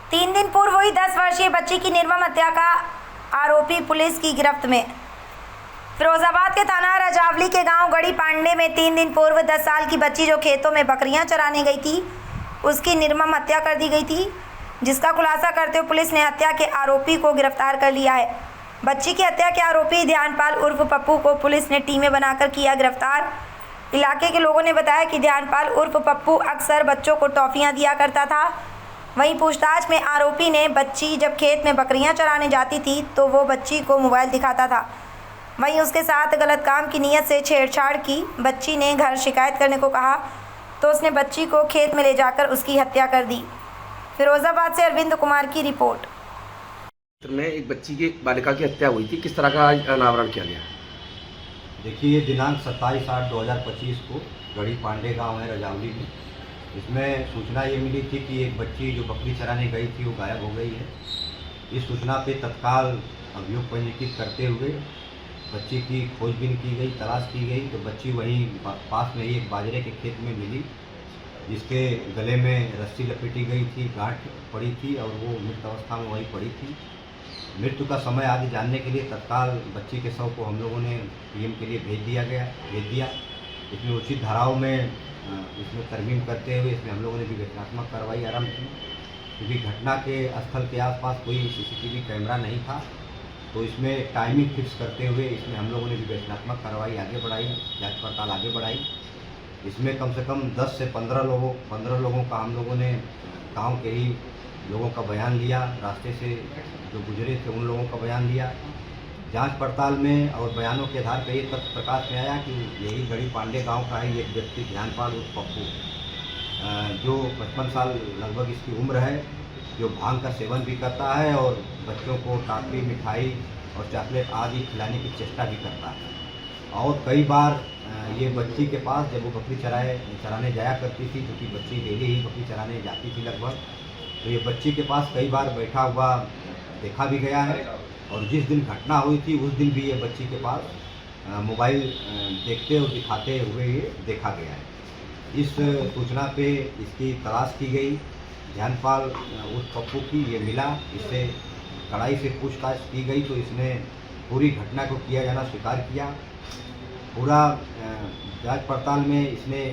3 दिन पूर्व हुई 10 वर्षीय बच्ची की निर्मम हत्या का आरोपी पुलिस की गिरफ्त में। फिरोजाबाद के थाना रजावली के गांव गढ़ी पांडे में 3 दिन पूर्व 10 साल की बच्ची जो खेतों में बकरियां चराने गई थी, उसकी निर्मम हत्या कर दी गई थी, जिसका खुलासा करते हुए पुलिस ने हत्या के आरोपी को गिरफ्तार कर लिया है। बच्ची की हत्या के आरोपी ध्यानपाल उर्फ पप्पू को पुलिस ने टीमें बनाकर किया गिरफ्तार। इलाके के लोगों ने बताया कि ध्यानपाल उर्फ पप्पू अक्सर बच्चों को टॉफियां दिया करता था। वहीं पूछताछ में आरोपी ने बच्ची जब खेत में बकरियां चराने जाती थी तो वो बच्ची को मोबाइल दिखाता था। वहीं उसके साथ गलत काम की नीयत से छेड़छाड़ की। बच्ची ने घर शिकायत करने को कहा तो उसने बच्ची को खेत में ले जाकर उसकी हत्या कर दी। फिरोजाबाद से अरविंद कुमार की रिपोर्ट। में एक बच्ची की बालिका की हत्या हुई थी, किस तरह का अनावरण किया गया? देखिए, ये दिनांक 27/8/2025 को गढ़ी पांडे गांव है रजावली में। इसमें सूचना ये मिली थी कि एक बच्ची जो बकरी चराने गई थी वो गायब हो गई है। इस सूचना पे तत्काल अभियोग पंजीकृत करते हुए बच्ची की खोजबीन की गई, तलाश की गई तो बच्ची वहीं पास में ही एक बाजरे के खेत में मिली, जिसके गले में रस्सी लपेटी गई थी, गांठ पड़ी थी और वो मृत अवस्था में वहीं पड़ी थी। मृत्यु का समय आदि जानने के लिए तत्काल बच्ची के शव को हम लोगों ने पीएम के लिए भेज दिया। इसमें उचित धाराओं में इसमें तरमीम करते हुए इसमें हम लोगों ने विवेचनात्मक कार्रवाई आरंभ की, क्योंकि घटना के स्थल के आसपास कोई सीसीटीवी कैमरा नहीं था। तो इसमें टाइमिंग फिक्स करते हुए इसमें हम लोगों ने विवेचनात्मक कार्रवाई आगे बढ़ाई, जाँच पड़ताल आगे बढ़ाई। इसमें कम से कम 10 से 15 लोगों का हम लोगों ने गाँव के ही लोगों का बयान लिया, रास्ते से जो गुजरे थे उन लोगों का बयान लिया। जांच पड़ताल में और बयानों के आधार पर ये तथ्य प्रकाश में आया कि यही गढ़ी पांडे गांव का ही एक व्यक्ति ध्यानपाल उर्फ पप्पू, जो 55 साल लगभग इसकी उम्र है, जो भांग का सेवन भी करता है और बच्चों को टाफी, मिठाई और चॉकलेट आदि खिलाने की चेष्टा भी करता है। और कई बार ये बच्ची के पास जब वो बकरी चराने जाया करती थी, क्योंकि बच्ची डेली ही बकरी चराने जाती थी लगभग, तो ये बच्ची के पास कई बार बैठा हुआ देखा भी गया है। और जिस दिन घटना हुई थी उस दिन भी ये बच्ची के पास मोबाइल देखते और दिखाते हुए ये देखा गया है। इस सूचना पे इसकी तलाश की गई, ध्यानपाल उस पप्पू की ये मिला, इससे कड़ाई से पूछताछ की गई तो इसने पूरी घटना को किया जाना स्वीकार किया। पूरा जांच पड़ताल में इसने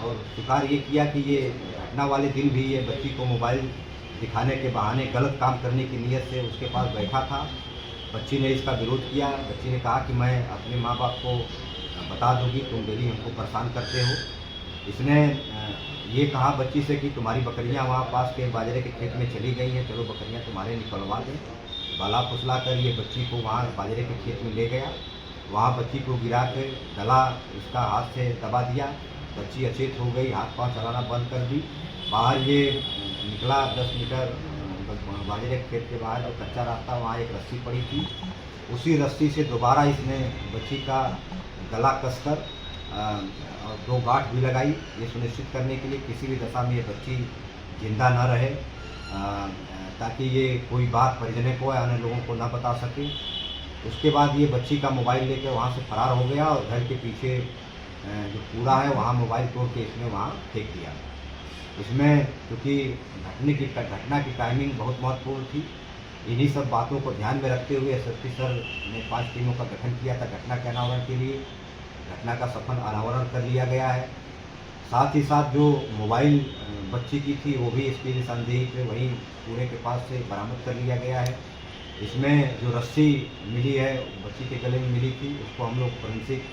और स्वीकार ये किया कि ये घटना वाले दिन भी ये बच्ची को मोबाइल दिखाने के बहाने गलत काम करने की नीयत से उसके पास बैठा था। बच्ची ने इसका विरोध किया। बच्ची ने कहा कि मैं अपने माँ बाप को बता दूंगी, तुम डेली हमको परेशान करते हो। इसने ये कहा बच्ची से कि तुम्हारी बकरियां वहाँ पास के बाजरे के खेत में चली गई हैं, चलो बकरियां तुम्हारे निकलवा दें। बाला फुसला कर ये बच्ची को वहाँ बाजरे के खेत में ले गया। वहाँ बच्ची को गिरा के गला इसका हाथ से दबा दिया। बच्ची अचेत हो गई, हाथ पाँव चलाना बंद कर दी। बाहर ये निकला 10 मीटर बाजरे के खेत के बाहर जो कच्चा रास्ता, वहाँ एक रस्सी पड़ी थी। उसी रस्सी से दोबारा इसने बच्ची का गला कसकर और 2 गांठ भी लगाई, ये सुनिश्चित करने के लिए किसी भी दशा में ये बच्ची जिंदा न रहे, ताकि ये कोई बात परिजनों को या अन्य लोगों को न बता सके। उसके बाद ये बच्ची का मोबाइल लेकर वहाँ से फरार हो गया और घर के पीछे जो कूड़ा है वहाँ मोबाइल तोड़ के इसने वहाँ फेंक दिया। इसमें क्योंकि घटना की टाइमिंग बहुत महत्वपूर्ण थी, इन्हीं सब बातों को ध्यान में रखते हुए एसएसपी सर ने 5 टीमों का गठन किया था घटना के अनावरण के लिए। घटना का सफल अनावरण कर लिया गया है। साथ ही साथ जो मोबाइल बच्ची की थी वो भी इसकी निशानदेही पे वहीं कूड़े के पास से बरामद कर लिया गया है। इसमें जो रस्सी मिली है बच्ची के गले में मिली थी, उसको हम लोग फोरेंसिक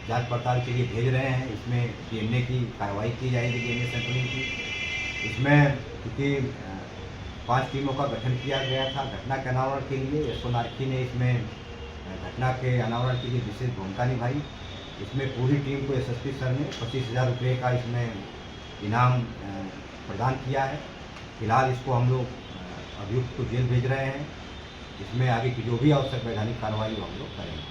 जांच पड़ताल के लिए भेज रहे हैं। इसमें डीएनए की कार्रवाई की जाएगी, डीएनए सैंपलिंग की। इसमें क्योंकि 5 टीमों का गठन किया गया था घटना के अनावरण के लिए, एसओ नारखी ने इसमें घटना के अनावरण के लिए विशेष भूमिका निभाई। इसमें पूरी टीम को एसएसपी सर ने 25,000 रुपये का इसमें इनाम प्रदान किया है। फिलहाल इसको हम लोग अभियुक्त को जेल भेज रहे हैं। इसमें आगे की जो भी आवश्यक वैधानिक कार्रवाई हम लोग करेंगे।